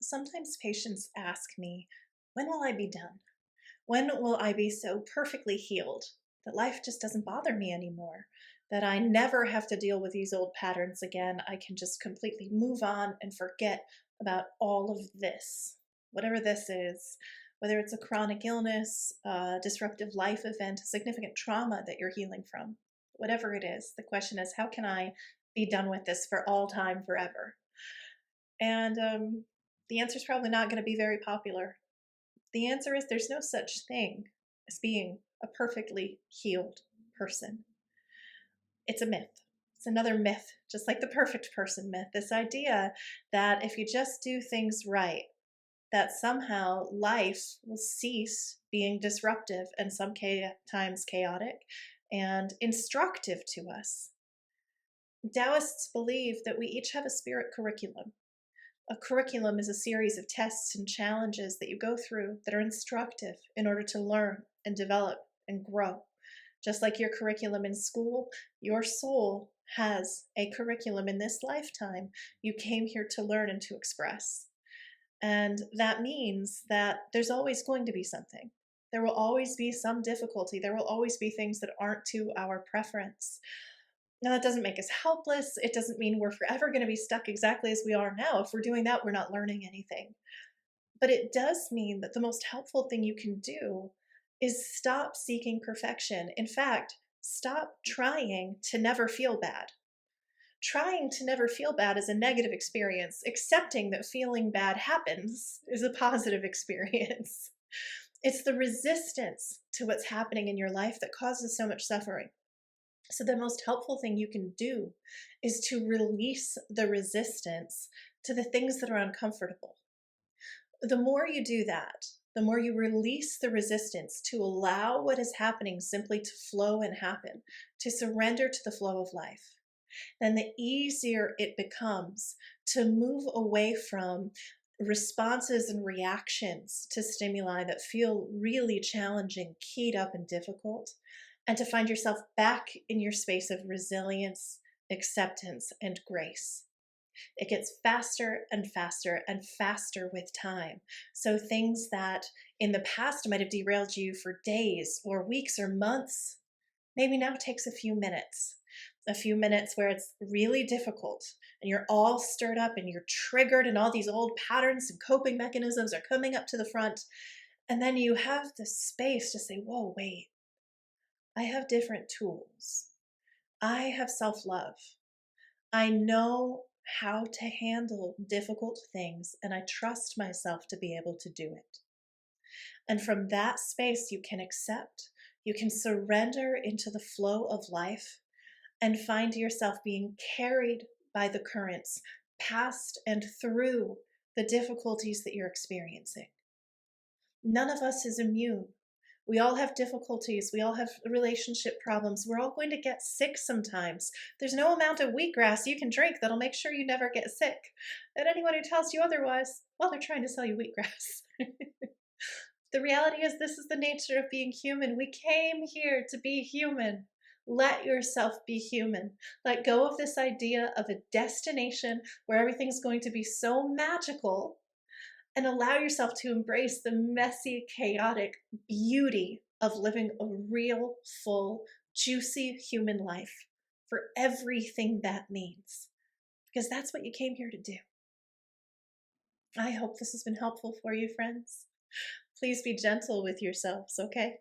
Sometimes patients ask me, when will I be done? When will I be so perfectly healed that life just doesn't bother me anymore? That I never have to deal with these old patterns again. I can just completely move on and forget about all of this, whatever this is, whether it's a chronic illness, a disruptive life event, a significant trauma that you're healing from, whatever it is. The question is, how can I be done with this for all time, forever? And the answer is probably not going to be very popular. The answer is there's no such thing as being a perfectly healed person. It's a myth. It's another myth, just like the perfect person myth. This idea that if you just do things right, that somehow life will cease being disruptive and sometimes chaotic and instructive to us. Taoists believe that we each have a spirit curriculum. A curriculum is a series of tests and challenges that you go through that are instructive in order to learn and develop and grow. Just like your curriculum in school, your soul has a curriculum in this lifetime you came here to learn and to express. And that means that there's always going to be something. There will always be some difficulty. There will always be things that aren't to our preference. Now, that doesn't make us helpless. It doesn't mean we're forever going to be stuck exactly as we are now. If we're doing that, we're not learning anything. But it does mean that the most helpful thing you can do is stop seeking perfection. In fact, stop trying to never feel bad. Trying to never feel bad is a negative experience. Accepting that feeling bad happens is a positive experience. It's the resistance to what's happening in your life that causes so much suffering. So the most helpful thing you can do is to release the resistance to the things that are uncomfortable. The more you do that, the more you release the resistance to allow what is happening simply to flow and happen, to surrender to the flow of life, then the easier it becomes to move away from responses and reactions to stimuli that feel really challenging, keyed up, and difficult, and to find yourself back in your space of resilience, acceptance, and grace. It gets faster and faster and faster with time. So things that in the past might have derailed you for days or weeks or months, maybe now takes a few minutes where it's really difficult and you're all stirred up and you're triggered and all these old patterns and coping mechanisms are coming up to the front. And then you have the space to say, whoa, wait. I have different tools. I have self-love. I know how to handle difficult things, and I trust myself to be able to do it. And from that space, you can accept, you can surrender into the flow of life and find yourself being carried by the currents past and through the difficulties that you're experiencing. None of us is immune. We all have difficulties. We all have relationship problems. We're all going to get sick sometimes. There's no amount of wheatgrass you can drink that'll make sure you never get sick. And anyone who tells you otherwise, well, they're trying to sell you wheatgrass. The reality is this is the nature of being human. We came here to be human. Let yourself be human. Let go of this idea of a destination where everything's going to be so magical, and allow yourself to embrace the messy, chaotic beauty of living a real, full, juicy human life for everything that means. Because that's what you came here to do. I hope this has been helpful for you, friends. Please be gentle with yourselves, okay?